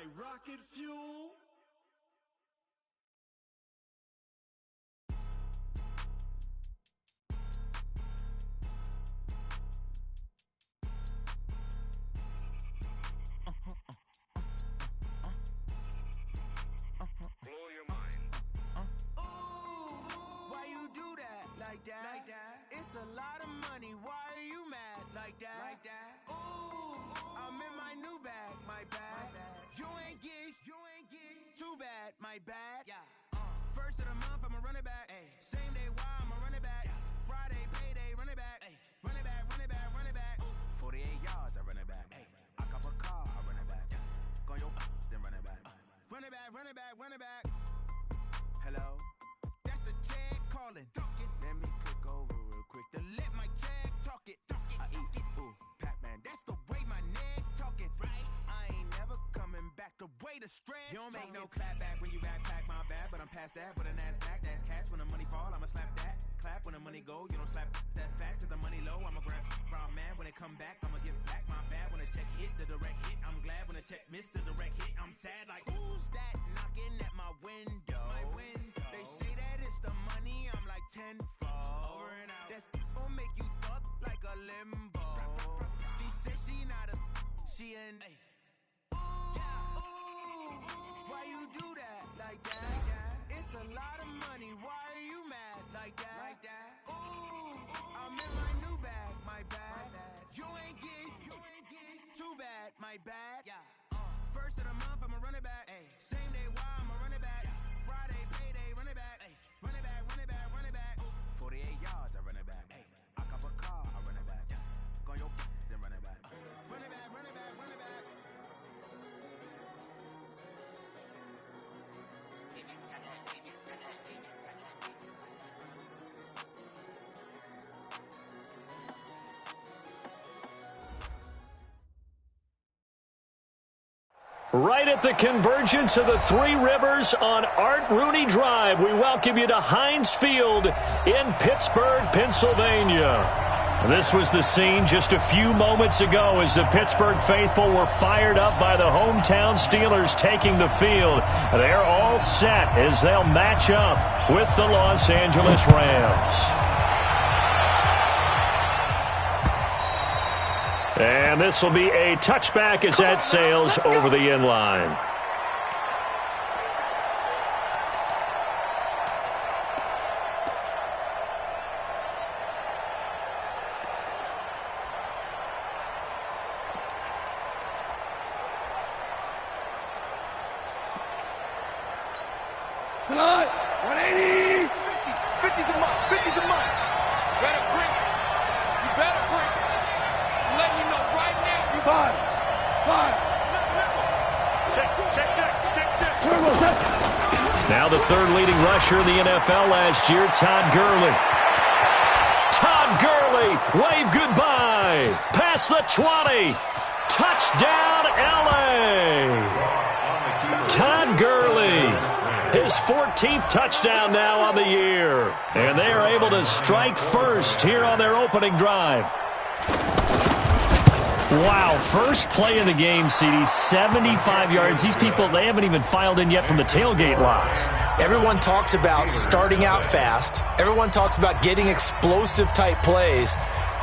my rocket fuel? Blow your mind. Why you do that like that? It's a lot of money. Why are you mad like that? Ooh, I'm in my new bag, my bad. You ain't get too bad, my bad. First of the month, I'ma run it back. Same day, why I'ma run it back. Friday, payday, run it back. Run it back, run it back, run it back. 48 yards, I run it back. I cop a car, I run it back. Go your then run it back. Run it back, run it back, run it back. Hello? That's the jag calling. Let me click over real quick to let my jag talk it. I eat it, ooh, Pac-Man. That's the way my neck talking. Right? I ain't never coming back the way the stress. You don't make no clap back when you backpack, my bad. But I'm past that, but a NASDAQ, that's cash. When the money fall, I'ma slap that. Clap when the money go, you don't slap. That's facts. If the money low, I'ma grab brown man. When it come back, I'ma give back my bad. When the check hit, the direct hit. I'm glad when the check missed the direct hit. I'm sad like, who's that knocking at my window? My window. They say that it's the money, I'm like tenfold. Over and out. That's gon' make you up like a limbo. She said she not a, she an. Why you do that like that? It's a lot of money. Why are you mad like that? Ooh, I'm in my new bag, my bad. You ain't get too bad, my bad. First of the month, I'ma run it back. Same day, why I'ma run it back. Friday, payday, run it back. Run it back, run it back, run it back. 48 yards, I run it back. I cop a car, I run it back. Go your then run it back. Run it back, run it back, run it back. Right at the convergence of the Three Rivers on Art Rooney Drive, we welcome you to Heinz Field in Pittsburgh, Pennsylvania. This was the scene just a few moments ago as the Pittsburgh faithful were fired up by the hometown Steelers taking the field. They're all set as they'll match up with the Los Angeles Rams. And this will be a touchback as that sails over the end line. Tonight, 180. 50's a month. 50's a month. Better break. You better break. I'm letting you know right now. You five. Check. Now the third leading rusher in the NFL last year, Todd Gurley. Todd Gurley, wave goodbye. Past the 20. Touchdown, L.A. Todd Gurley, his 14th touchdown now on the year. And they are able to strike first here on their opening drive. Wow, first play of the game, CD, 75 yards. These people, they haven't even filed in yet from the tailgate lots. Everyone talks about starting out fast. Everyone talks about getting explosive-type plays.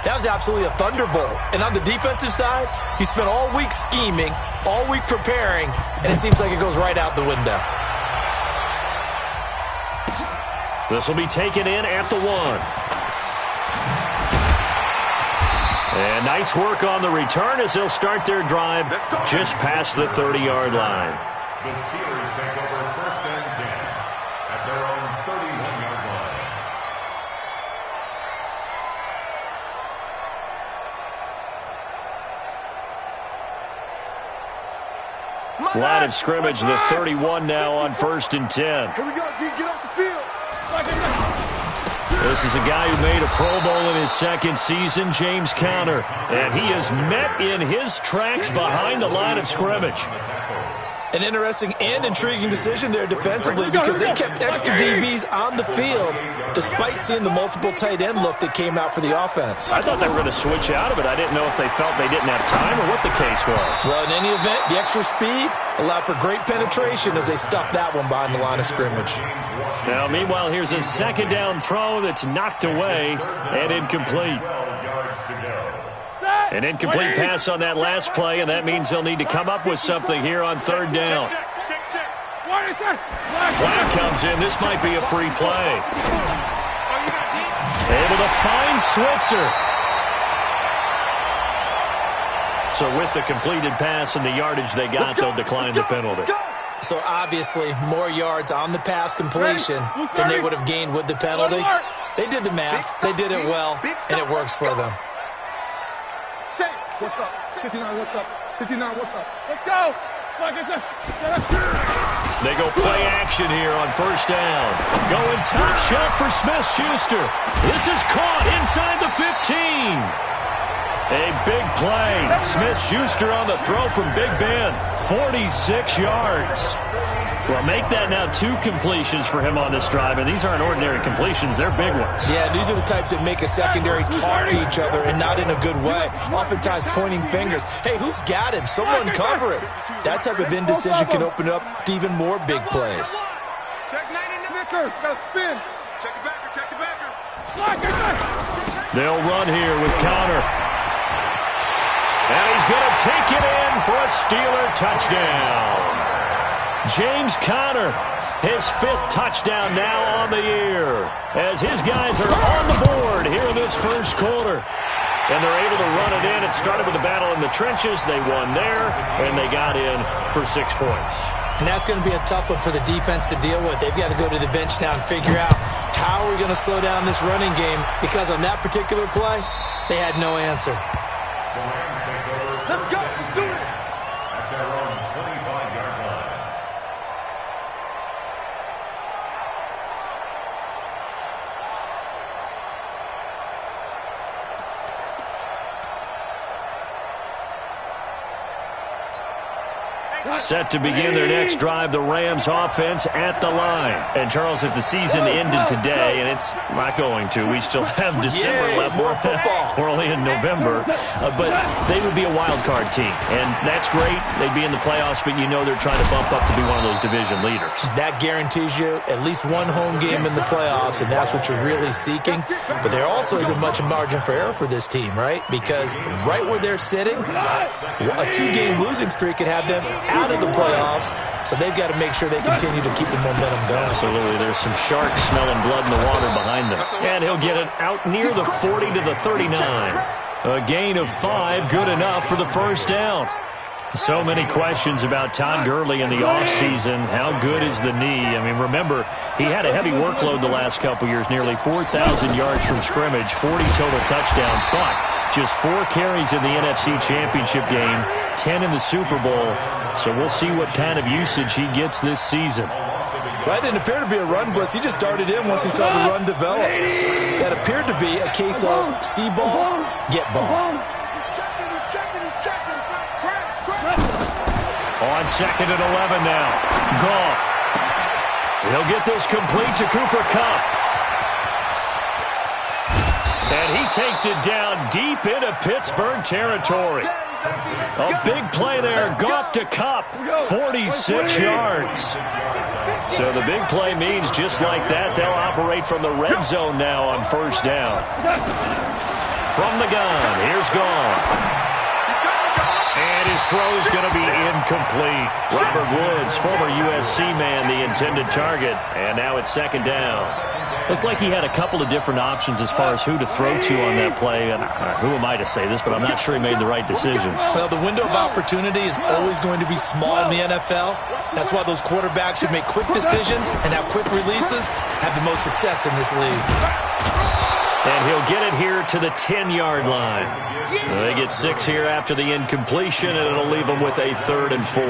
That was absolutely a thunderbolt. And on the defensive side, you spent all week scheming, all week preparing, and it seems like it goes right out the window. This will be taken in at the 1. And nice work on the return as they'll start their drive just past the 30-yard line. The Steelers take over first and 10 at their own 31-yard line. Line of scrimmage, the 31 now on first and 10. Here we go, G. Get off the field. This is a guy who made a Pro Bowl in his second season, James Conner. And he is met in his tracks behind the line of scrimmage. An interesting and intriguing decision there defensively because they kept extra DBs on the field despite seeing the multiple tight end look that came out for the offense. I thought they were going to switch out of it. I didn't know if they felt they didn't have time or what the case was. Well, in any event, the extra speed allowed for great penetration as they stuffed that one behind the line of scrimmage. Now, meanwhile, here's a second down throw that's knocked away and incomplete. An incomplete pass on that last play, and that means they'll need to come up with something here on third down. Flag comes in. This might be a free play. Able to find Switzer. So with the completed pass and the yardage they got, they'll decline the penalty. So obviously more yards on the pass completion than they would have gained with the penalty. They did the math. They did it well, and it works for them. What's up? 59, what's up? 59, what's up? Let's go! Like I said, they go play action here on first down. Going top shelf for Smith-Schuster. This is caught inside the 15. A big play. Smith-Schuster on the throw from Big Ben. 46 yards. Well, make that now 2 completions for him on this drive, and these aren't ordinary completions. They're big ones. Yeah, these are the types that make a secondary talk to each other and not in a good way. Oftentimes pointing fingers. Hey, who's got him? Someone cover it. That type of indecision can open up to even more big plays. check 90 Snickers, got to spin. Check the backer, check the backer. They'll run here with Connor. And he's going to take it in for a Steeler touchdown. James Conner, his 5th touchdown now on the year, as his guys are on the board here in this first quarter. And they're able to run it in. It started with a battle in the trenches. They won there, and they got in for 6 points. And that's going to be a tough one for the defense to deal with. They've got to go to the bench now and figure out how are we going to slow down this running game, because on that particular play, they had no answer. Let's go, let's do it. At their own 25-yard line. Set to begin their next drive, the Rams offense at the line. And, Charles, if the season ended today, and it's not going to, we still have December left. More football. We're only in November. But they would be a wild card team. And that's great. They'd be in the playoffs, but you know they're trying to bump up to be one of those division leaders. That guarantees you at least one home game in the playoffs, and that's what you're really seeking. But there also isn't much margin for error for this team, right? Because right where they're sitting, a 2-game losing streak could have them out of the playoffs, so they've got to make sure they continue to keep the momentum going. Absolutely. There's some sharks smelling blood in the water behind them. And he'll get it out near the 40 to the 39. A gain of 5, good enough for the first down. So many questions about Todd Gurley in the offseason. How good is the knee? I mean, remember, he had a heavy workload the last couple years, nearly 4,000 yards from scrimmage, 40 total touchdowns, but just 4 carries in the NFC Championship game, 10 in the Super Bowl. So we'll see what kind of usage he gets this season. That didn't appear to be a run blitz. He just darted in once he saw the run develop. That appeared to be a case of see ball, get ball. On 2nd and 11 now. Goff. He'll get this complete to Cooper Kupp. And he takes it down deep into Pittsburgh territory. A big play there. Goff to Kupp. 46 yards. So the big play means just like that, they'll operate from the red zone now on first down. From the gun, here's Goff. And his throw's going to be incomplete. Robert Woods, former USC man, the intended target. And now it's 2nd down. Looked like he had a couple of different options as far as who to throw to on that play. And who am I to say this, but I'm not sure he made the right decision. Well, the window of opportunity is always going to be small in the NFL. That's why those quarterbacks who make quick decisions and have quick releases have the most success in this league. And he'll get it here to the 10-yard line. They get 6 here after the incompletion, and it'll leave them with a 3rd and 4.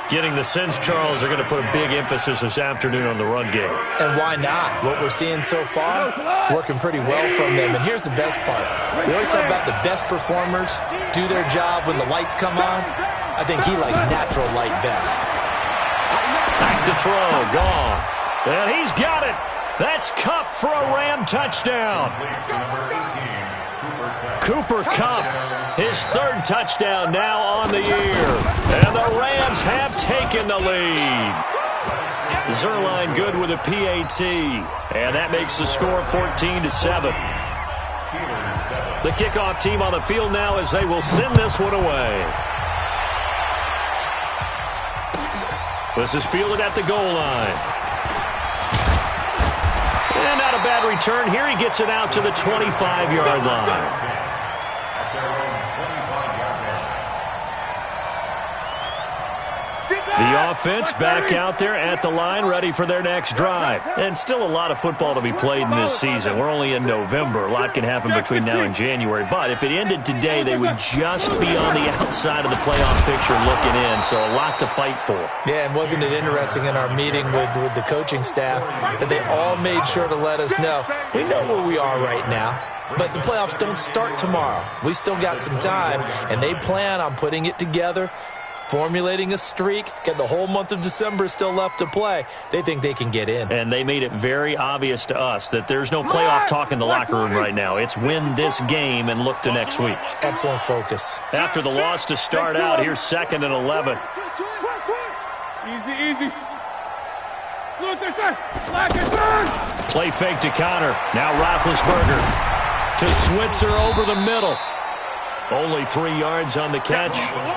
Getting the sense, Charles, they're going to put a big emphasis this afternoon on the run game. And why not? What we're seeing so far, working pretty well from them. And here's the best part. We always talk about the best performers do their job when the lights come on. I think he likes natural light best. Back to throw, Goff. And he's got it. That's Kupp for a Ram touchdown. Cooper Kupp, his third touchdown now on the year. And the Rams have taken the lead. Zerline good with a PAT. And that makes the score 14-7. The kickoff team on the field now as they will send this one away. This is fielded at the goal line. And not a bad return here. He gets it out to the 25-yard line. The offense back out there at the line, ready for their next drive. And still a lot of football to be played in this season. We're only in November. A lot can happen between now and January. But if it ended today, they would just be on the outside of the playoff picture looking in. So a lot to fight for. Yeah, and wasn't it interesting in our meeting with the coaching staff that they all made sure to let us know, we know where we are right now. But the playoffs don't start tomorrow. We still got some time, and they plan on putting it together, formulating a streak, get the whole month of December still left to play. They think they can get in. And they made it very obvious to us that there's no playoff talk in the locker room right now. It's win this game and look to next week. Excellent focus. After the loss to start out, here's 2nd and 11. Easy. Play fake to Connor. Now Roethlisberger to Switzer over the middle. Only 3 yards on the catch.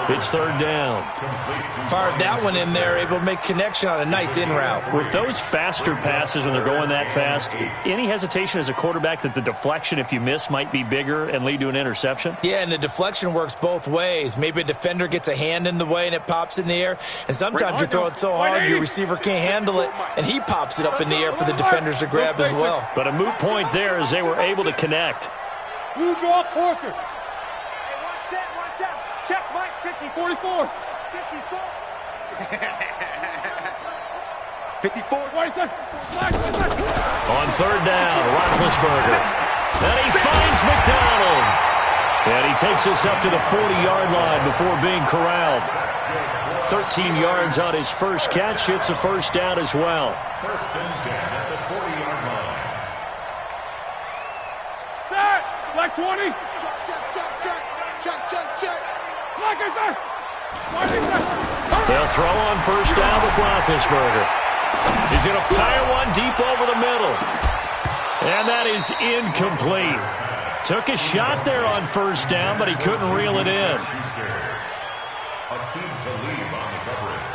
It's 3rd down. Fired that one in there, able to make connection on a nice in route. With those faster passes when they're going that fast, any hesitation as a quarterback that the deflection, if you miss, might be bigger and lead to an interception? Yeah, and the deflection works both ways. Maybe a defender gets a hand in the way and it pops in the air. And sometimes you throw it so hard your receiver can't handle it, and he pops it up in the air for the defenders to grab as well. But a moot point there as they were able to connect. Blue draw Porker. Check, Mike, 50, 44. 54. 54. On 3rd down, Roethlisberger. And he finds McDonald. And he takes us up to the 40-yard line before being corralled. 13 yards on his first catch. It's a 1st down as well. 1st and 10 at the 40-yard line. That, like 20. Check. They'll throw on 1st down with Roethlisberger. He's going to fire one deep over the middle. And that is incomplete. Took a shot there on 1st down, but he couldn't reel it in. Akeem Talib on the coverage.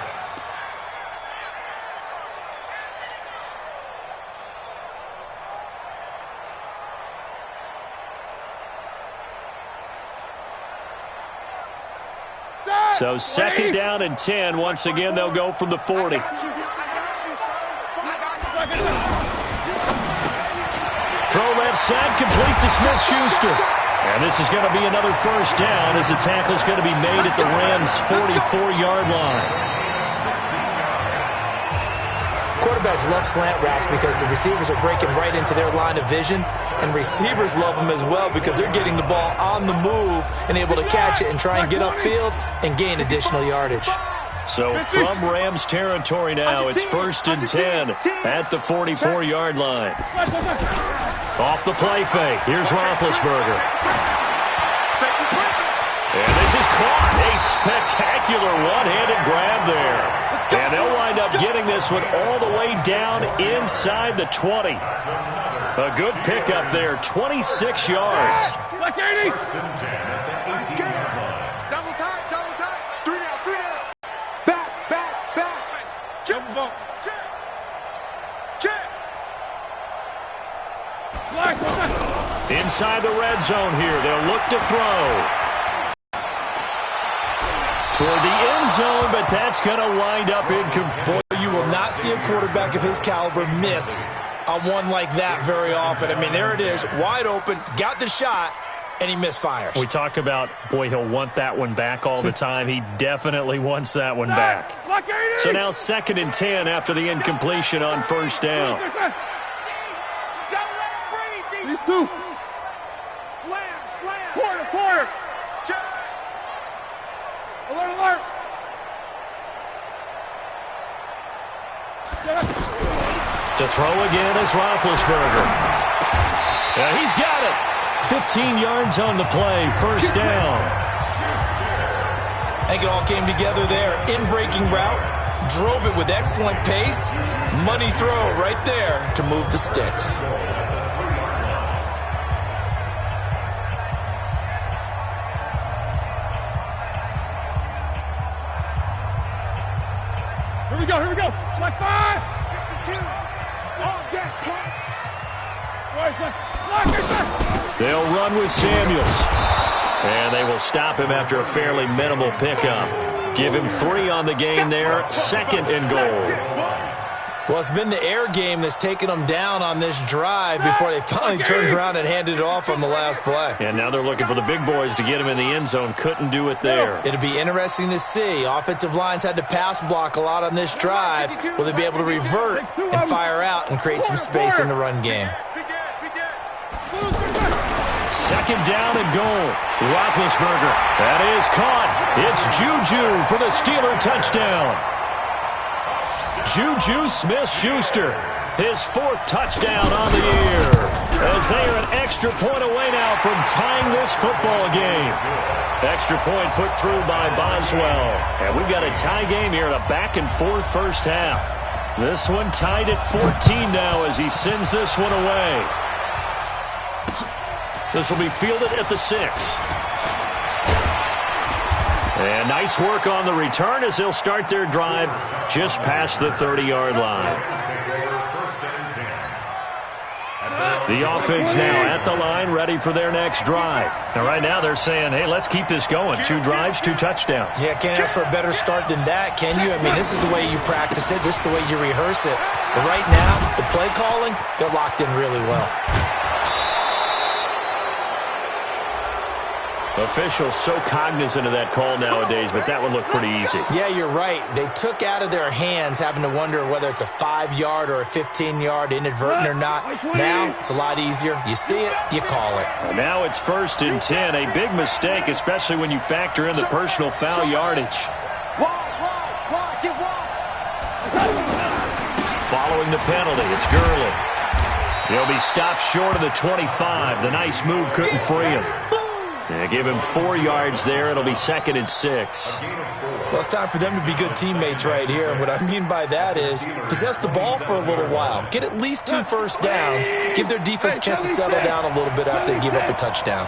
So 2nd down and 10. Once again, they'll go from the 40. Throw left side, complete to Smith-Schuster. And this is going to be another 1st down as the tackle is going to be made at the Rams' 44-yard line. Quarterbacks love slant routes because the receivers are breaking right into their line of vision, and receivers love them as well because they're getting the ball on the move and able to catch it and try and get upfield and gain additional yardage. So from Rams territory now, it's 1st and 10 at the 44-yard line. Off the play fake, here's Roethlisberger. And this is caught. A spectacular one-handed grab there. And they'll wind up getting this one all the way down inside the 20. A good pickup there, 26 yards. Like 80. 1st and 10 at the 18-yard line. Double time. 3 down. Back. Double bump. Check. Inside the red zone here, they'll look to throw. Toward the end zone, but that's going to wind up incomplete. You will not see a quarterback of his caliber miss on one like that very often. I mean, there it is, wide open, got the shot, and he misfires. We talk about, boy, he'll want that one back all the time. He definitely wants that one back. So now 2nd and 10 after the incompletion on 1st down. These two. Slam. Quarter. Alert. To throw again is Roethlisberger. Yeah, he's got it. 15 yards on the play, first down. I think it all came together there. In-breaking route, drove it with excellent pace. Money throw right there to move the sticks. Here we go, here we go. Like 5. They'll run with Samuels. And they will stop him after a fairly minimal pickup. Give him 3 on the game there, 2nd and goal. Well, it's been the air game that's taken them down on this drive before they finally turned around and handed it off on the last play. And now they're looking for the big boys to get him in the end zone. Couldn't do it there. It'll be interesting to see. Offensive lines had to pass block a lot on this drive. Will they be able to revert and fire out and create some space in the run game? 2nd down and goal. Roethlisberger. That is caught. It's Juju for the Steeler touchdown. Juju Smith-Schuster, his 4th touchdown on the year. As they are an extra point away now from tying this football game. Extra point put through by Boswell. And we've got a tie game here in a back-and-forth first half. This one tied at 14 now as he sends this one away. This will be fielded at the 6. And nice work on the return as they'll start their drive just past the 30-yard line. The offense now at the line, ready for their next drive. And right now they're saying, hey, let's keep this going. 2 drives, 2 touchdowns. Yeah, can't ask for a better start than that, can you? I mean, this is the way you practice it. This is the way you rehearse it. But right now, the play calling, they're locked in really well. Officials so cognizant of that call nowadays, but that one looked pretty easy. Yeah, you're right. They took out of their hands having to wonder whether it's a 5-yard or a 15-yard, inadvertent or not. Now, it's a lot easier. You see it, you call it. Now it's 1st and 10. A big mistake, especially when you factor in the personal foul yardage. Following the penalty, it's Gurley. He'll be stopped short of the 25. The nice move couldn't free him. Yeah, give him 4 yards there. It'll be 2nd and 6. Well, it's time for them to be good teammates right here. And what I mean by that is possess the ball for a little while. Get at least 2 first downs. Give their defense a chance to settle down a little bit after they give up a touchdown.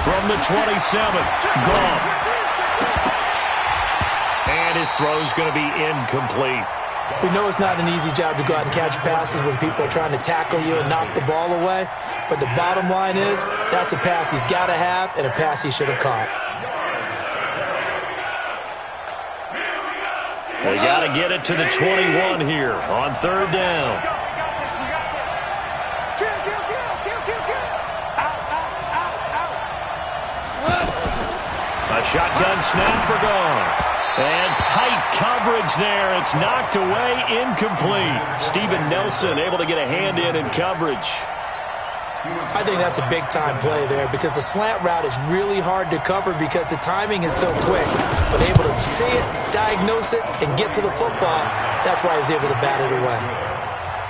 From the 27, Goff. And his throw's going to be incomplete. We know it's not an easy job to go out and catch passes when people are trying to tackle you and knock the ball away. But the bottom line is, that's a pass he's got to have and a pass he should have caught. They got to get it to the 21 here on 3rd down. A shotgun snap for Goff. And tight coverage there. It's knocked away, incomplete. Steven Nelson able to get a hand in coverage. I think that's a big-time play there because the slant route is really hard to cover because the timing is so quick. But able to see it, diagnose it, and get to the football, that's why he was able to bat it away.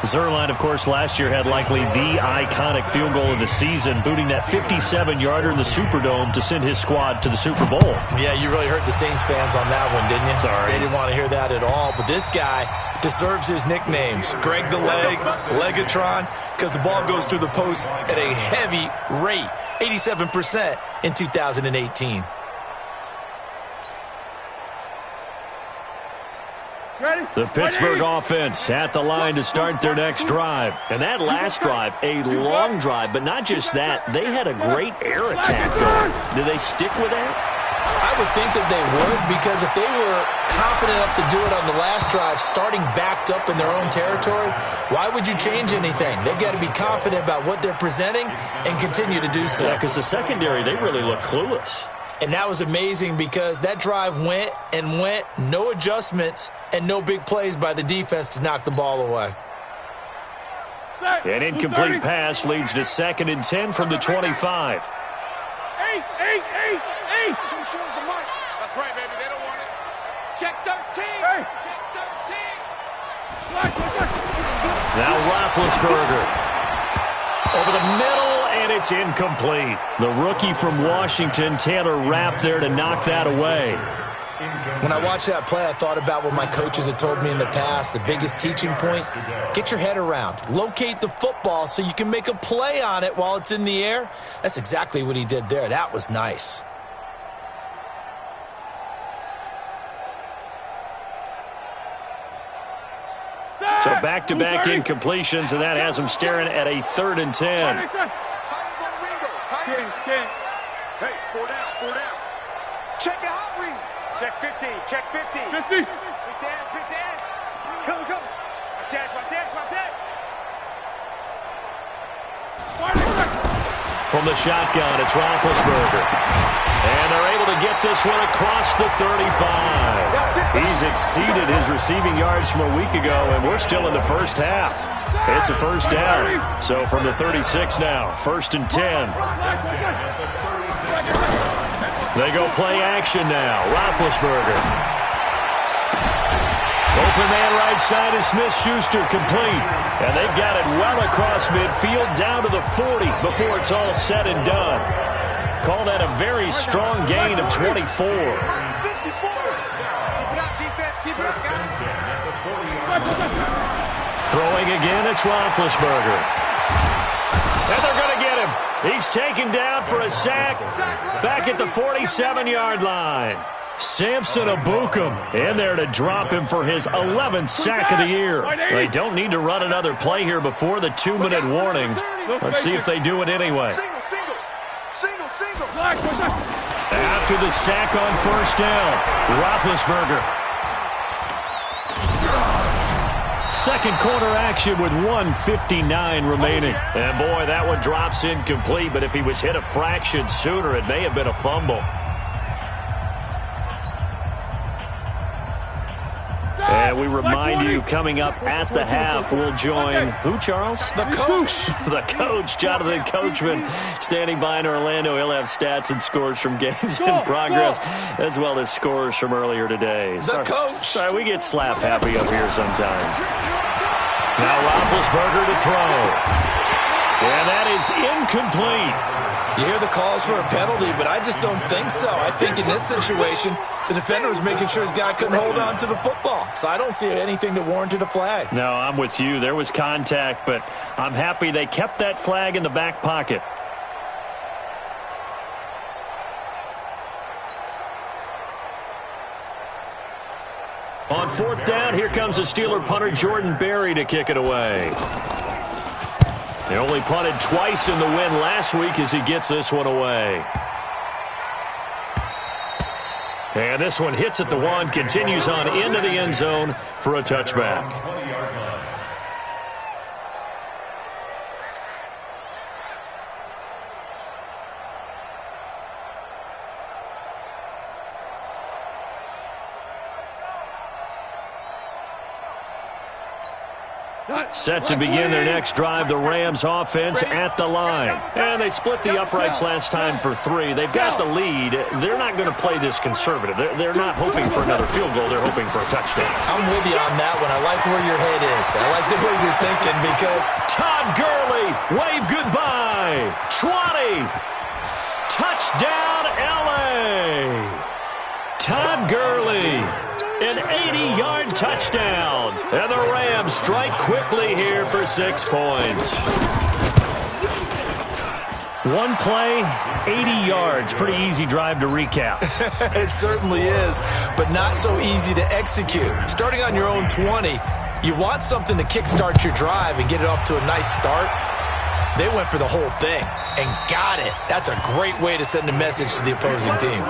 Zerline, of course, last year had likely the iconic field goal of the season, booting that 57-yarder in the Superdome to send his squad to the Super Bowl. Yeah, you really hurt the Saints fans on that one, didn't you? Sorry. They didn't want to hear that at all. But this guy deserves his nicknames. Greg the Leg, Legatron, because the ball goes through the post at a heavy rate, 87% in 2018. The Pittsburgh offense at the line to start their next drive. And that last drive, a long drive, but not just that. They had a great air attack going. Do they stick with that? I would think that they would, because if they were confident enough to do it on the last drive, starting backed up in their own territory, why would you change anything? They've got to be confident about what they're presenting and continue to do so. Yeah, because the secondary, they really look clueless. And that was amazing because that drive went and went, no adjustments and no big plays by the defense to knock the ball away. An incomplete pass leads to 2nd and 10 from the 25. Eight. That's right, baby. They don't want it. Check 13. Hey. Check 13. Now Roethlisberger. Over the middle, and it's incomplete. The rookie from Washington, Taylor Rapp, there to knock that away. When I watched that play, I thought about what my coaches had told me in the past. The biggest teaching point, get your head around. Locate the football so you can make a play on it while it's in the air. That's exactly what he did there. That was nice. So back-to-back incompletions, and that has him staring at a 3rd and 10. Hey, 4 down. Check the hot read. Check 50. Check 50. 50. Big dance. Come. Watch that. From the shotgun, it's Roethlisberger. And they're able to get this one across the 35. He's exceeded his receiving yards from a week ago, and we're still in the first half. It's a first down. So from the 36 now, 1st and 10. They go play action now. Roethlisberger. Open man right side is Smith-Schuster, complete. And they've got it well across midfield, down to the 40 before it's all said and done. Call that a very strong gain of 24. Throwing again, it's Roethlisberger. And they're going to get him. He's taken down for a sack back at the 47-yard line. Samson Abukum in there to drop him for his 11th sack of the year. They don't need to run another play here before the 2-minute warning. Let's see if they do it anyway. After the sack on 1st down, Roethlisberger. Second quarter action with 1:59 remaining. And boy, that one drops incomplete, but if he was hit a fraction sooner, it may have been a fumble. And we remind you, coming up at the half, we'll join who, Charles? The coach. The coach, Jonathan Coachman, standing by in Orlando. He'll have stats and scores from games in progress, as well as scores from earlier today. The coach. Sorry, we get slap happy up here sometimes. Now Roethlisberger to throw. And that is incomplete. You hear the calls for a penalty, but I just don't think so. I think in this situation, the defender was making sure his guy couldn't hold on to the football. So I don't see anything that warranted a flag. No, I'm with you. There was contact, but I'm happy they kept that flag in the back pocket. On 4th down, here comes the Steeler punter Jordan Berry to kick it away. He only punted twice in the win last week as he gets this one away. And this one hits at the 1, continues on into the end zone for a touchback. Set to begin their next drive, the Rams offense at the line. And they split the uprights last time for 3. They've got the lead. They're not going to play this conservative. They're not hoping for another field goal. They're hoping for a touchdown. I'm with you on that one. I like where your head is. I like the way you're thinking because Todd Gurley, wave goodbye. 20. Touchdown, L.A. Todd Gurley. An 80-yard touchdown. And the Rams strike quickly here for 6 points. One play, 80 yards. Pretty easy drive to recap. It certainly is, but not so easy to execute. Starting on your own 20, you want something to kickstart your drive and get it off to a nice start. They went for the whole thing and got it. That's a great way to send a message to the opposing team.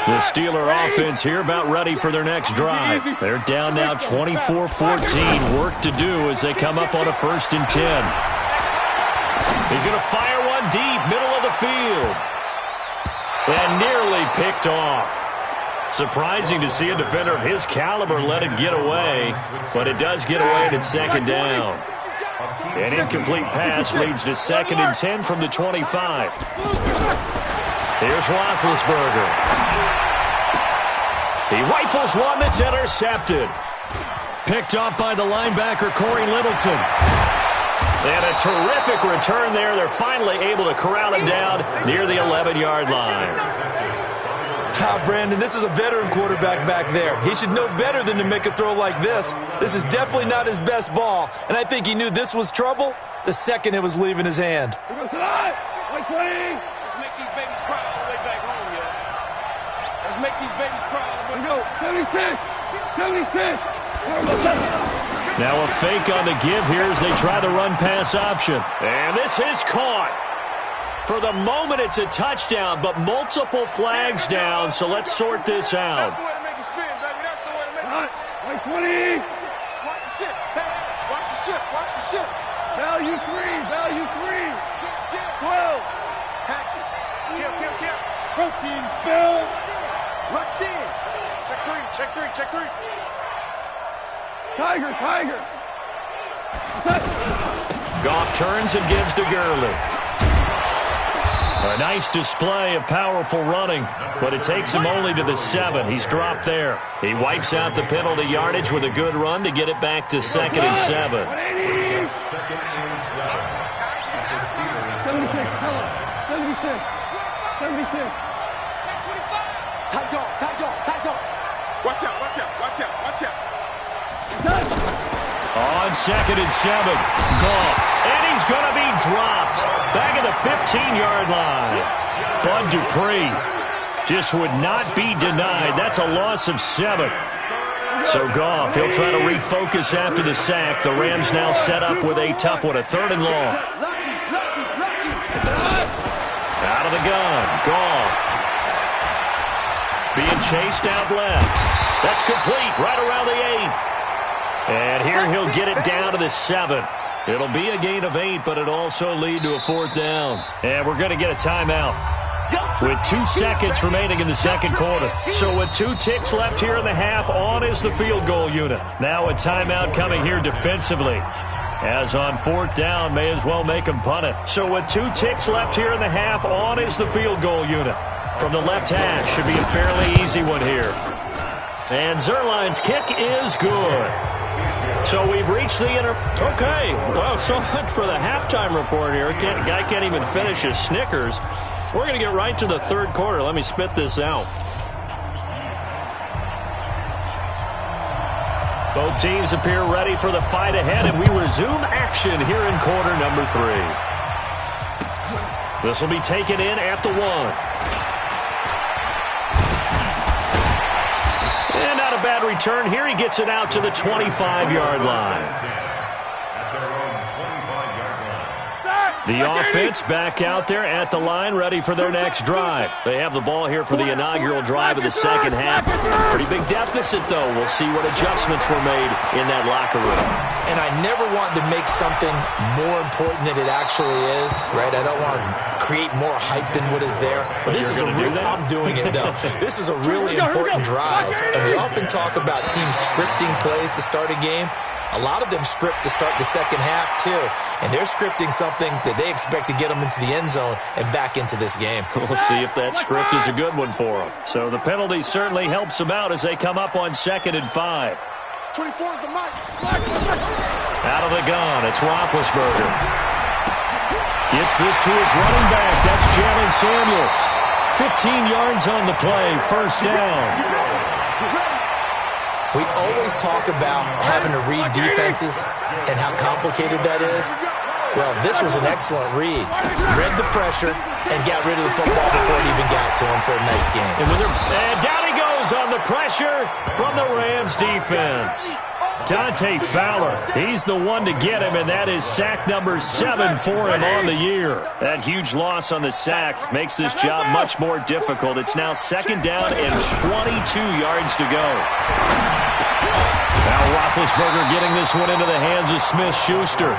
The Steeler offense here about ready for their next drive. They're down now 24-14. Work to do as they come up on a 1st and 10. He's going to fire one deep, middle of the field. And nearly picked off. Surprising to see a defender of his caliber let it get away, but it does get away and it's 2nd down. An incomplete pass leads to 2nd and 10 from the 25. Here's Roethlisberger. He rifles one that's intercepted. Picked up by the linebacker, Corey Littleton. And a terrific return there. They're finally able to corral him down near the 11-yard line. Brandon, this is a veteran quarterback back there. He should know better than to make a throw like this. This is definitely not his best ball, and I think he knew this was trouble the second it was leaving his hand. Let's make these babies cry all the way back home, yeah. Let's make these babies cry all the way. Go, 76. Now a fake on the give here as they try the run-pass option. And this is caught. For the moment, it's a touchdown, but multiple flags down, so let's sort this out. That's the way to make it spin, baby. That's the way to make it. 20. Watch the ship. Hey, watch the ship. Watch the ship. Value 3. 12. Patch it. Kill. Protein spill. Rush in. Check 3. Tiger. Goff turns and gives to Gurley. A nice display of powerful running, but it takes him only to the 7. He's dropped there. He wipes out the penalty yardage with a good run to get it back to 2nd and 7. 76. 76. Tight go. Watch out. On 2nd and 7, Goff. And he's going to be dropped. Back at the 15-yard line. Bud Dupree just would not be denied. That's a loss of 7. So Goff, he'll try to refocus after the sack. The Rams now set up with a tough one, a 3rd and long. Out of the gun, Goff. Being chased out left. That's complete, right around the 8. And here he'll get it down to the 7. It'll be a gain of 8, but it'll also lead to a 4th down. And we're going to get a timeout with 2 seconds remaining in the 2nd quarter. So with 2 ticks left here in the half, on is the field goal unit. Now a timeout coming here defensively. As on 4th down, may as well make him punt it. So with 2 ticks left here in the half, on is the field goal unit. From the left hash, should be a fairly easy one here. And Zerline's kick is good. So we've reached the Okay, well, so much for the halftime report here. Guy can't even finish his Snickers. We're going to get right to the 3rd quarter. Let me spit this out. Both teams appear ready for the fight ahead, and we resume action here in quarter number 3. This will be taken in at the 1. Bad return here. He gets it out to the 25-yard line. The offense back out there at the line, ready for their next drive. They have the ball here for the inaugural drive of the 2nd half. Pretty big deficit, though. We'll see what adjustments were made in that locker room. And I never want to make something more important than it actually is, right? I don't want to create more hype than what is there. But this is I'm doing it, though. This is a really important drive. And we often talk about teams scripting plays to start a game. A lot of them script to start the 2nd half, too. And they're scripting something that they expect to get them into the end zone and back into this game. We'll see if that script is a good one for them. So the penalty certainly helps them out as they come up on 2nd and 5. 24 is the mic. Out of the gun, it's Roethlisberger. Gets this to his running back. That's Jalen Samuels. 15 yards on the play, 1st down. We always talk about having to read defenses and how complicated that is. Well, this was an excellent read. Read the pressure and got rid of the football before it even got to him for a nice game. And down he goes on the pressure from the Rams defense. Dante Fowler, he's the one to get him, and that is sack number 7 for him on the year. That huge loss on the sack makes this job much more difficult. It's now 2nd down and 22 yards to go. Now Roethlisberger getting this one into the hands of Smith-Schuster.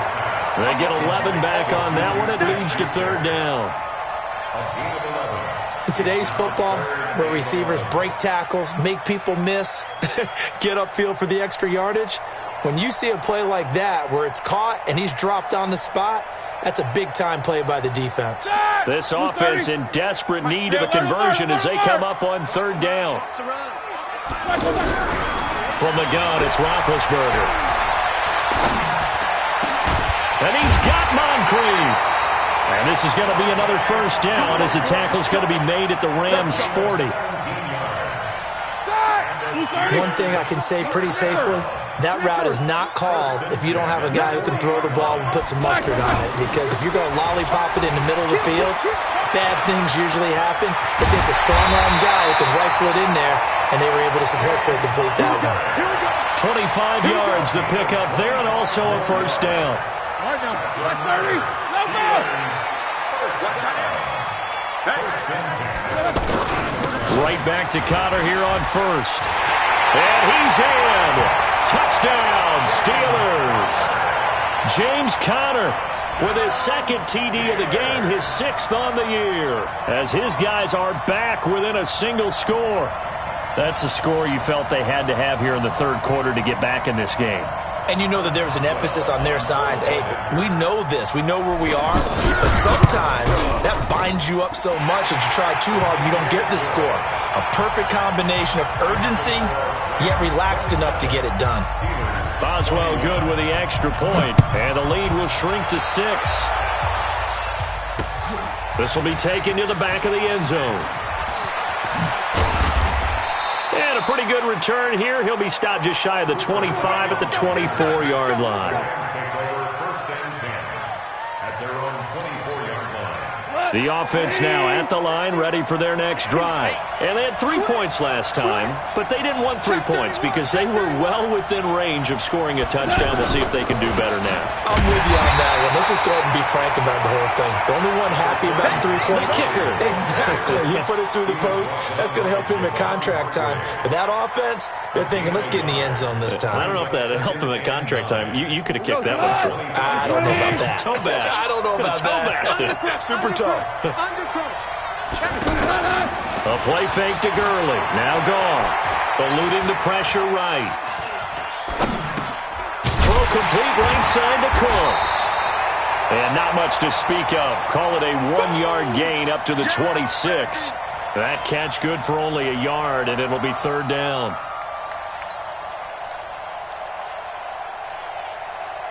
They get 11 back on that one. It leads to 3rd down. In today's football, where receivers break tackles, make people miss, get upfield for the extra yardage, when you see a play like that where it's caught and he's dropped on the spot, That's a big-time play by the defense. This offense in desperate need of a conversion as they come up on third down. From the gun, it's Roethlisberger. And he's got Moncrief. And this is going to be another first down as the tackle's going to be made at the Rams' 40. One thing I can say pretty safely, that route is not called if you don't have a guy who can throw the ball and put some mustard on it. Because if you're going to lollipop it in the middle of the field, bad things usually happen. It takes a strong-arm guy who can rifle it in there, and they were able to successfully complete that one. 25 yards to pick up there, and also a first down. Right back to Connor here on first. And he's in. Touchdown, Steelers. James Conner with his second TD of the game, his 6th on the year, as his guys are back within a single score. That's a score you felt they had to have here in the third quarter to get back in this game. And you know that there's an emphasis on their side. Hey, we know this. We know where we are. But sometimes that binds you up so much that you try too hard and you don't get the score. A perfect combination of urgency, yet relaxed enough to get it done. Boswell good with the extra point, and the lead will shrink to 6. This will be taken to the back of the end zone. And a pretty good return here. He'll be stopped just shy of the 25 at the 24-yard line. The offense now at the line, ready for their next drive. And they had 3 points last time, but they didn't want 3 points because they were well within range of scoring a touchdown. We'll see if they can do better now. I'm with you on that one. Let's just go ahead and be frank about the whole thing. The only one happy about the 3-point kicker. Exactly. He put it through the post. That's going to help him at contract time. But that offense, they're thinking, let's get in the end zone this time. I don't know if that helped him at contract time. You could have kicked that one through. I don't know about that. Toe bash. I don't know about that. Super tough. A play fake to Gurley. Now gone. Eluding the pressure right. Throw complete right side to Cooks. And not much to speak of. Call it a 1-yard gain up to the 26. That catch good for only a yard, and it'll be third down.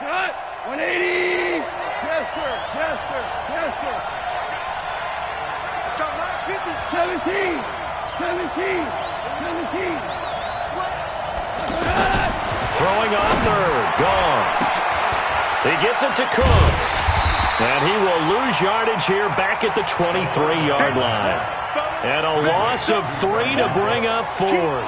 Cut! 180! Yes, sir. Yes, sir. Yes, sir. 17! 17! 17! Throwing on third. Gone. He gets it to Cooks. And he will lose yardage here back at the 23-yard line. And a loss of 3 to bring up 4th.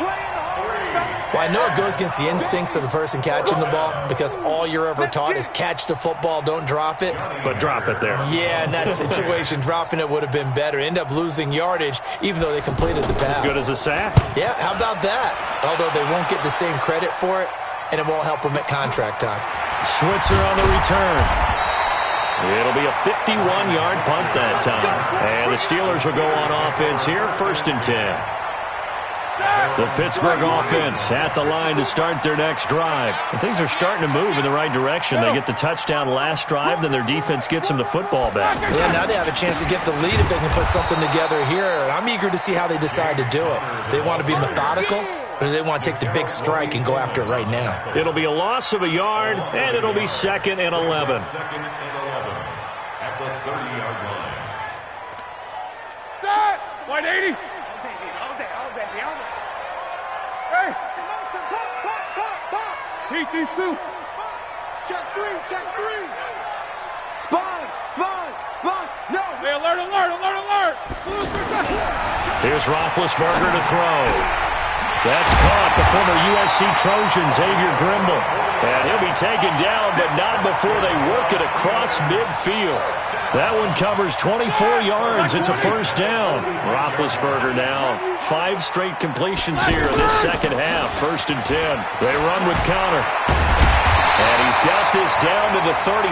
Well, I know it goes against the instincts of the person catching the ball because all you're ever taught is catch the football, don't drop it. But drop it there. Yeah, in that situation, dropping it would have been better. End up losing yardage even though they completed the pass. As good as a sack. Yeah, how about that? Although they won't get the same credit for it, and it won't help them at contract time. Switzer on the return. It'll be a 51-yard punt that time. And the Steelers will go on offense here, 1st and 10. The Pittsburgh offense at the line to start their next drive. And things are starting to move in the right direction. They get the touchdown last drive, then their defense gets them the football back. Yeah, now they have a chance to get the lead if they can put something together here. I'm eager to see how they decide to do it. Do they want to be methodical, or do they want to take the big strike and go after it right now? It'll be a loss of a yard, and it'll be 2nd and 11. 2nd and 11 at the 30-yard line. Start! 180! Hey! Heat these two! Check 3! Check 3! Sponge! No! Hey, alert! Here's Roethlisberger to throw. That's caught. The former USC Trojan, Xavier Grimble. And he'll be taken down, but not before they work it across midfield. That one covers 24 yards. It's a first down. Roethlisberger now. 5 straight completions here in this second half. 1st and 10. They run with Connor. And he's got this down to the 35.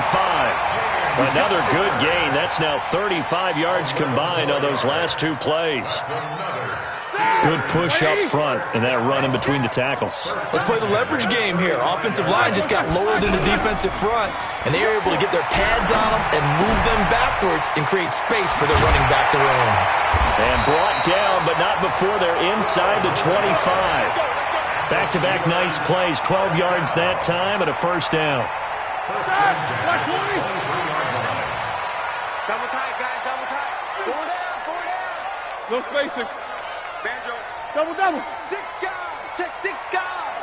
Another good gain. That's now 35 yards combined on those last 2 plays. Good push up front and that run in between the tackles. Let's play the leverage game here. Offensive line just got lower than the defensive front, and they were able to get their pads on them and move them backwards and create space for their running back to run. And brought down, but not before they're inside the 25. Back-to-back nice plays, 12 yards that time and a first down. Double tight, guys, double tight. Four down. No spacing. Banjo. Double. 6 guys. Check 6 guys.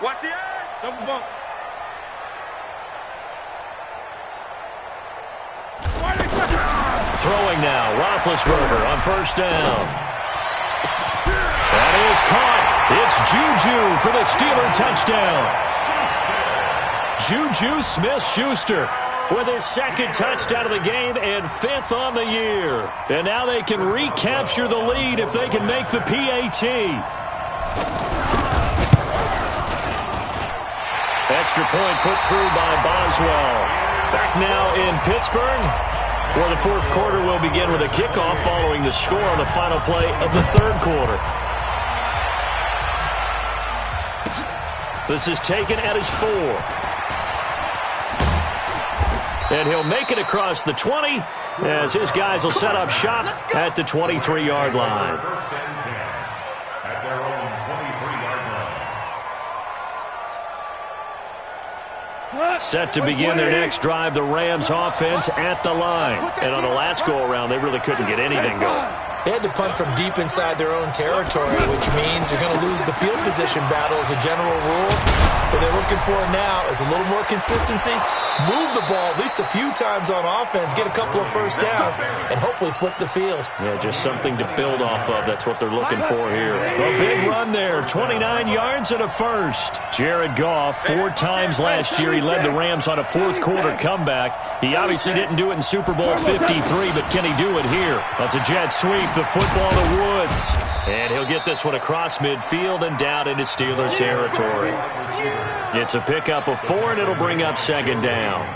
Watch the edge. Double bump. Throwing now, Roethlisberger on first down. That is caught. It's Juju for the Steeler touchdown. Juju Smith-Schuster with his second touchdown of the game and 5th on the year. And now they can recapture the lead if they can make the PAT. Extra point put through by Boswell. Back now in Pittsburgh, where the fourth quarter will begin with a kickoff following the score on the final play of the third quarter. This is taken at his 4. And he'll make it across the 20 as his guys will set up shop at the 23-yard line. First and 10 at their own 23-yard line. Set to begin their next drive, the Rams offense at the line. And on the last go-around, they really couldn't get anything going. They had to punt from deep inside their own territory, which means you're going to lose the field position battle as a general rule. What they're looking for now is a little more consistency, move the ball at least a few times on offense, get a couple of first downs, and hopefully flip the field. Yeah, just something to build off of. That's what they're looking for here. A big run there, 29 yards and a first. Jared Goff, 4 times last year, he led the Rams on a fourth-quarter comeback. He obviously didn't do it in Super Bowl 53, but can he do it here? That's a jet sweep, the football to Woods. And he'll get this one across midfield and down into Steeler territory. It's a pickup of 4, and it'll bring up second down.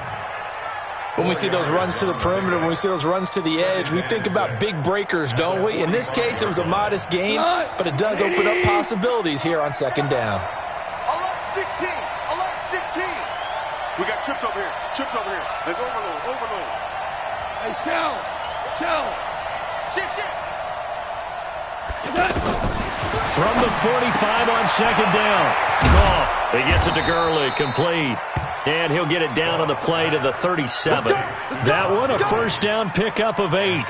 When we see those runs to the perimeter, when we see those runs to the edge, we think about big breakers, don't we? In this case, it was a modest gain, but it does open up possibilities here on second down. Alert 16. Alert 16. We got trips over here. Trips over here. There's overload. Hey, chill. Shit. From the 45 on second down. Goff, he gets it to Gurley, complete. And he'll get it down on the play to the 37. That one, a first down pickup of 8.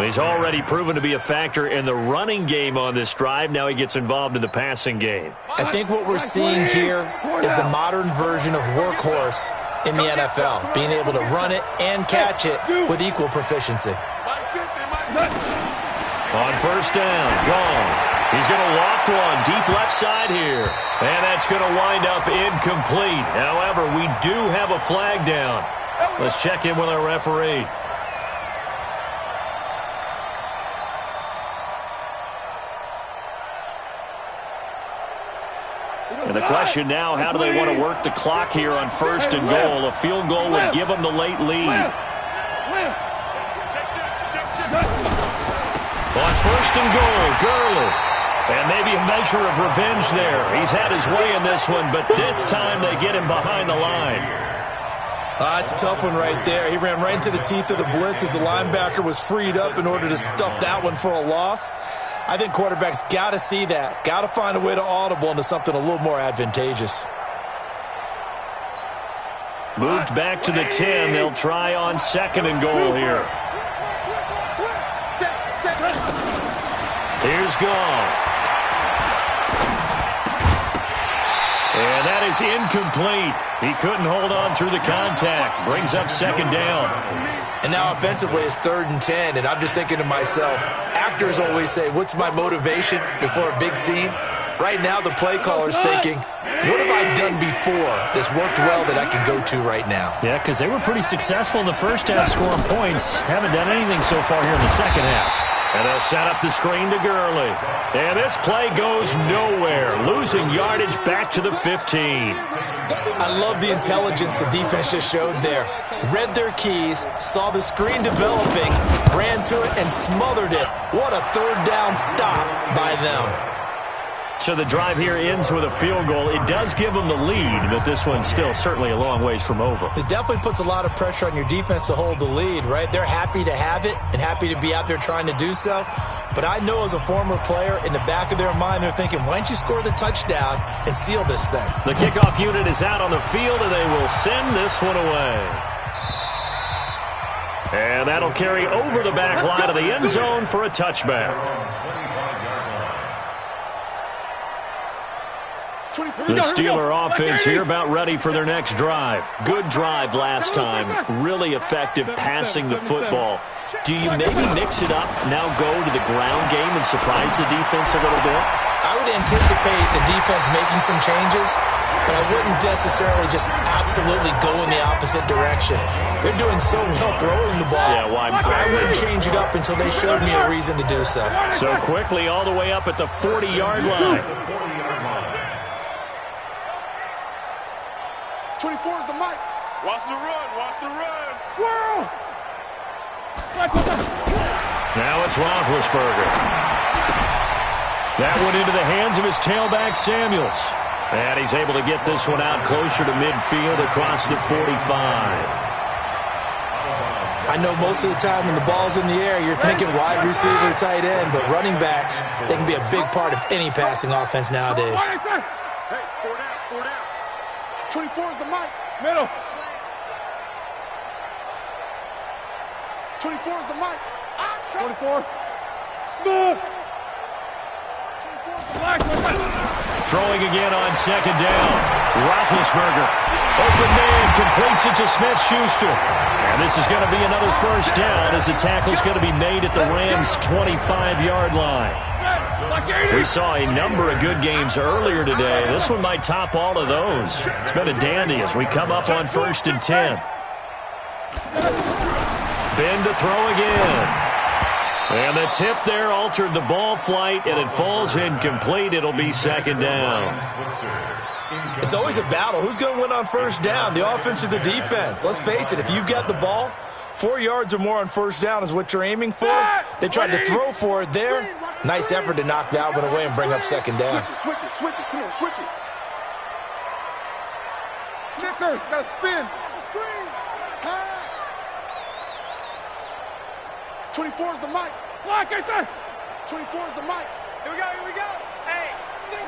He's already proven to be a factor in the running game on this drive. Now he gets involved in the passing game. I think what we're seeing here is the modern version of workhorse in the NFL, being able to run it and catch it with equal proficiency. On first down, gone. He's going to loft one deep left side here. And that's going to wind up incomplete. However, we do have a flag down. Let's check in with our referee. And the question now, how do they want to work the clock here on first and goal? A field goal would give them the late lead. On first and goal, Gurley. And maybe a measure of revenge there. He's had his way in this one, but this time they get him behind the line. It's a tough one right there. He ran right into the teeth of the blitz as the linebacker was freed up in order to stuff that one for a loss. I think quarterbacks got to see that. Got to find a way to audible into something a little more advantageous. Moved back to the 10. They'll try on second and goal here. Here's Goff. And that is incomplete. He couldn't hold on through the contact. Brings up second down. And now offensively it's 3rd and 10, and I'm just thinking to myself, actors always say, what's my motivation before a big scene? Right now the play caller's thinking, what have I done before that's worked well that I can go to right now? Yeah, because they were pretty successful in the first half scoring points. Haven't done anything so far here in the second half. And they'll set up the screen to Gurley. And this play goes nowhere, losing yardage back to the 15. I love the intelligence the defense just showed there. Read their keys, saw the screen developing, ran to it, and smothered it. What a third down stop by them. So the drive here ends with a field goal. It does give them the lead, but this one's still certainly a long ways from over. It definitely puts a lot of pressure on your defense to hold the lead, right? They're happy to have it and happy to be out there trying to do so. But I know as a former player, in the back of their mind, they're thinking, why don't you score the touchdown and seal this thing? The kickoff unit is out on the field, and they will send this one away. And that'll carry over the back line of the end zone for a touchback. The Steeler offense here about ready for their next drive. Good drive last time. Really effective passing the football. Do you maybe mix it up, now go to the ground game and surprise the defense a little bit? I would anticipate the defense making some changes, but I wouldn't necessarily just absolutely go in the opposite direction. They're doing so well throwing the ball. Yeah, why? I wouldn't change it up until they showed me a reason to do so. So quickly all the way up at the 40-yard line. 24 is the mic. Watch the run. Watch the run. Whirl. Now it's Roethlisberger. That one into the hands of his tailback, Samuels. And he's able to get this one out closer to midfield across the 45. I know most of the time when the ball's in the air, you're thinking wide receiver, tight end, but running backs, they can be a big part of any passing offense nowadays. Hey, 4 down, 4 down. 24 is the mic. Middle. 24 is the mic. 24. Smooth. 24 is the mic. Throwing again on second down. Roethlisberger. Open man, completes it to Smith-Schuster. And this is going to be another first down as the tackle's going to be made at the Rams' 25-yard line. We saw a number of good games earlier today. This one might top all of those. It's been a dandy as we come up on 1st and 10. Ben to throw again. And the tip there altered the ball flight, and it falls incomplete. It'll be second down. It's always a battle. Who's going to win on first down, the offense or the defense? Let's face it, if you've got the ball, 4 yards or more on first down is what you're aiming for. They tried to throw for it there. Nice effort to knock that one away and bring up second down. Switch it. Come on, switch it. Checkers, got to spin. Screen. Pass. 24 is the mic. Lock it there. 24 is the mic. Here we go. Hey.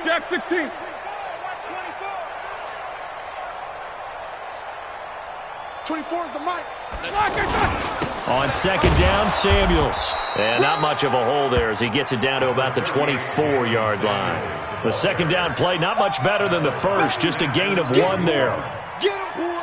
Jack 16. Watch 24. 24 is the mic. Lock it there. On second down, Samuels. And not much of a hole there as he gets it down to about the 24-yard line. The second down play, not much better than the first, just a gain of 1 there.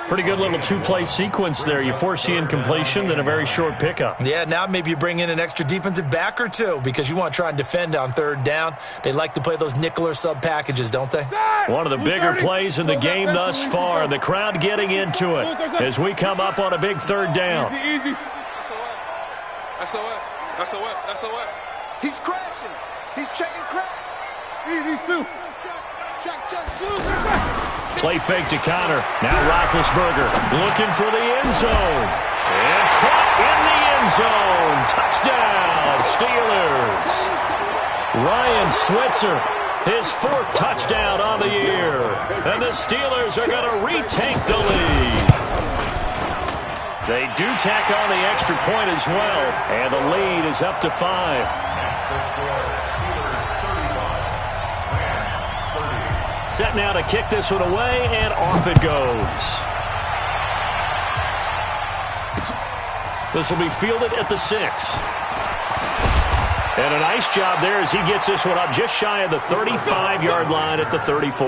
Pretty good little two-play sequence there. You force the incompletion, then a very short pickup. Yeah, now maybe you bring in an extra defensive back or two because you want to try and defend on third down. They like to play those nickel or sub packages, don't they? One of the bigger plays in the game thus far, and the crowd getting into it as we come up on a big third down. Easy. SOS. He's crashing. He's checking crash. Easy, two. Check. Play fake to Connor. Now Roethlisberger looking for the end zone. And caught in the end zone. Touchdown, Steelers. Ryan Switzer, his 4th touchdown on the year. And the Steelers are going to retake the lead. They do tack on the extra point as well. And the lead is up to 5. Set now to kick this one away, and off it goes. This will be fielded at the 6. And a nice job there as he gets this one up just shy of the 35-yard line at the 34.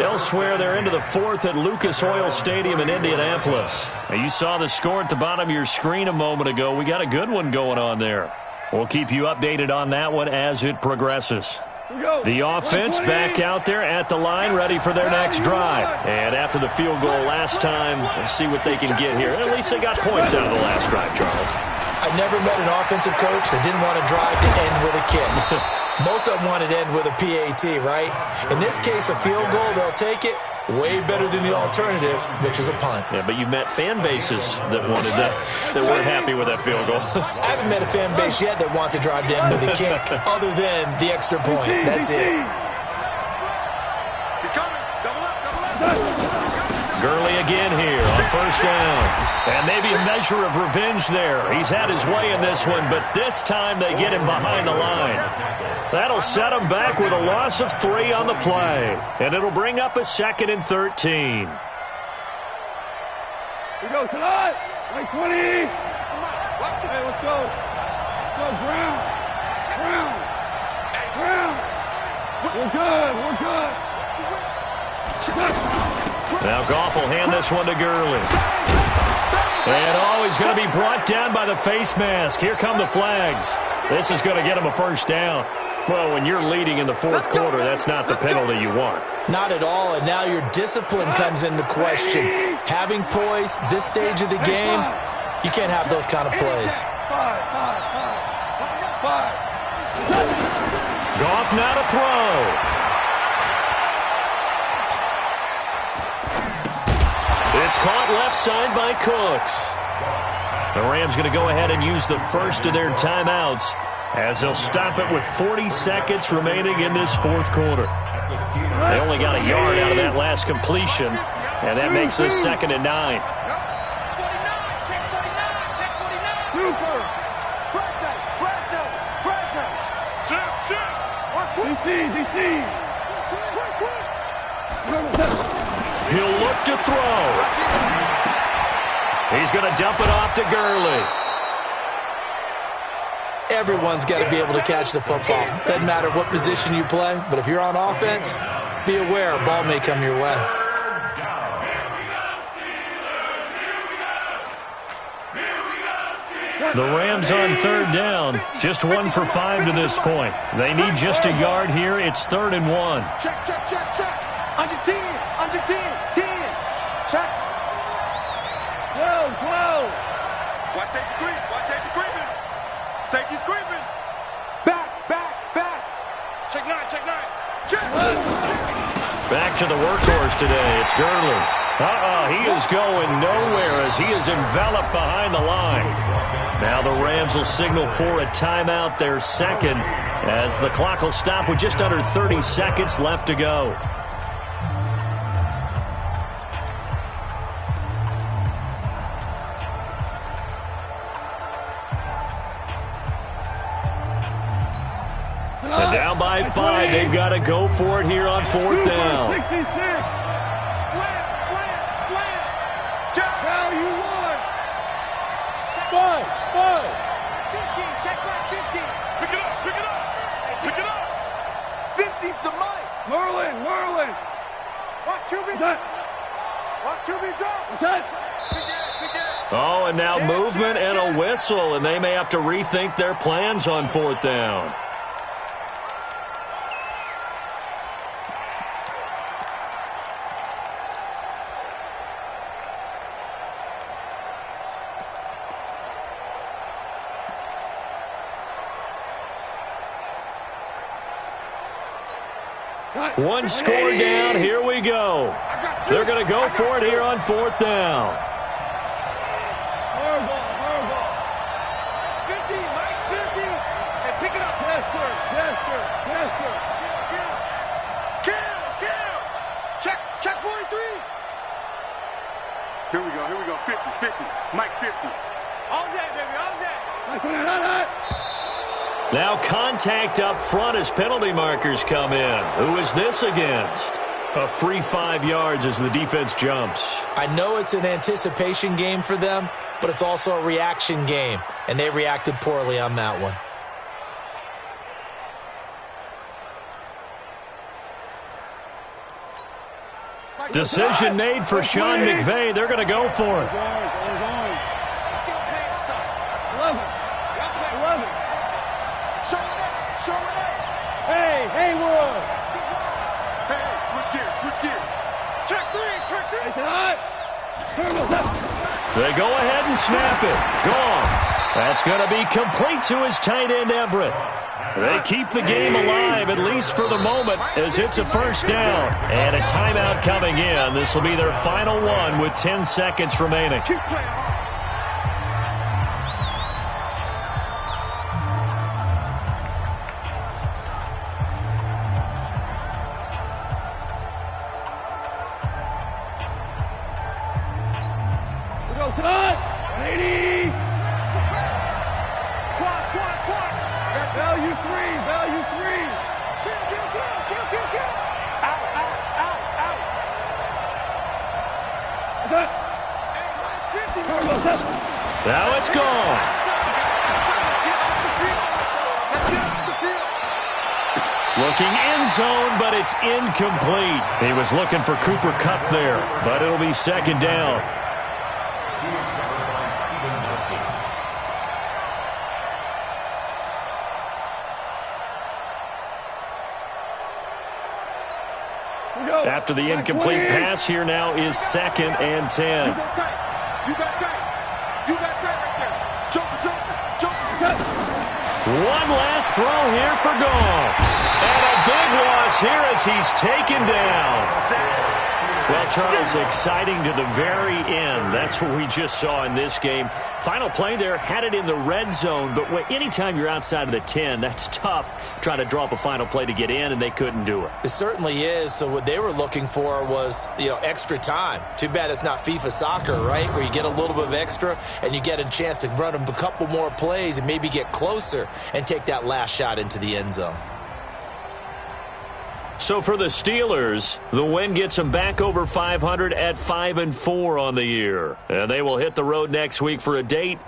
Elsewhere, they're into the 4th at Lucas Oil Stadium in Indianapolis. Now, you saw the score at the bottom of your screen a moment ago. We got a good one going on there. We'll keep you updated on that one as it progresses. The offense back out there at the line, ready for their next drive. And after the field goal last time, we'll see what they can get here. At least they got points out of the last drive, Charles. I never met an offensive coach that didn't want to drive to end with a kick. Most of them wanted to end with a PAT, right? In this case, a field goal, they'll take it. Way better than the alternative, which is a punt. Yeah, but you've met fan bases that wanted that weren't happy with that field goal. I haven't met a fan base yet that wants to drive to end with a kick, other than the extra point. That's it. He's coming. Double up, double up. Gurley again here on first down. And maybe a measure of revenge there. He's had his way in this one, but this time they get him behind the line. That'll set him back with a loss of 3 on the play. And it'll bring up a 2nd and 13. Here we go, tonight. Like 20. Hey, let's go. Let's go, Brown. Brown. Brown. We're good. We're good. Now Goff will hand this one to Gurley. And he's going to be brought down by the face mask. Here come the flags. This is going to get him a first down. Well, when you're leading in the fourth quarter, that's not the penalty you want. Not at all, and now your discipline comes into question. Having poise this stage of the game, you can't have those kind of plays. Goff now to throw. It's caught left side by Cooks. The Rams going to go ahead and use the first of their timeouts as they'll stop it with 40 seconds remaining in this fourth quarter. They only got a yard out of that last completion, and that makes this 2nd and 9. He'll look to throw. He's going to dump it off to Gurley. Everyone's got to be able to catch the football. Doesn't matter what position you play, but if you're on offense, be aware a ball may come your way. The Rams on third down, just 1 for 5 to this point. They need just a yard here. It's 3rd and 1. Check, check, check, check. Under 10, under 10, 10. Check. 12, 12. Watch safety creep, watch safety creeping. Safety's creeping. Back, back, back. Check 9, check 9. Check. Back to the workhorse today. It's Gurley. He is going nowhere as he is enveloped behind the line. Now the Rams will signal for a timeout, their 2nd, as the clock will stop with just under 30 seconds left to go. And down by 5, they've got to go for it here on 4th down. 66. Slant, slant, slant. Check. Now you won. 5, 5. 15, check back 15. Pick it up, pick it up. Pick it up. 50's the mic. Merlin, Merlin. Watch QB. Watch QB drop. What's that? Oh, and now movement and a whistle, and they may have to rethink their plans on 4th down. One score down. Here we go. They're going to go for it here on 4th down. Mike's 50. Mike's 50. And pick it up. Jester. Kill. Check 43. Here we go. 50. Mike 50. All day, baby, all day. Now contact up front as penalty markers come in. Who is this against? A free 5 yards as the defense jumps. I know it's an anticipation game for them, but it's also a reaction game, and they reacted poorly on that one. Decision made for Sean McVay. They're going to go for it. 11. Hey, Haywood. Hey, switch gears. Check 3. They go ahead and snap it. Gone. That's going to be complete to his tight end, Everett. They keep the game alive, at least for the moment, as it's a first down. And a timeout coming in. This will be their final one with 10 seconds remaining. Keep playing hard. Value three. Kill. Out. Now it's gone. Looking end zone, but it's incomplete. He was looking for Cooper Kupp there, but it'll be second down. After the incomplete pass, here now is 2nd and 10. You got tight right there. Joker. One last throw here for Goff. And a big loss here as he's taken down. Well, Charles, exciting to the very end. That's what we just saw in this game. Final play there, had it in the red zone, but anytime you're outside of the 10, that's tough trying to draw up a final play to get in, and they couldn't do it. It certainly is. So what they were looking for was, extra time. Too bad it's not FIFA soccer, right, where you get a little bit of extra and you get a chance to run a couple more plays and maybe get closer and take that last shot into the end zone. So for the Steelers, the win gets them back over 500 at 5-4 on the year. And they will hit the road next week for a date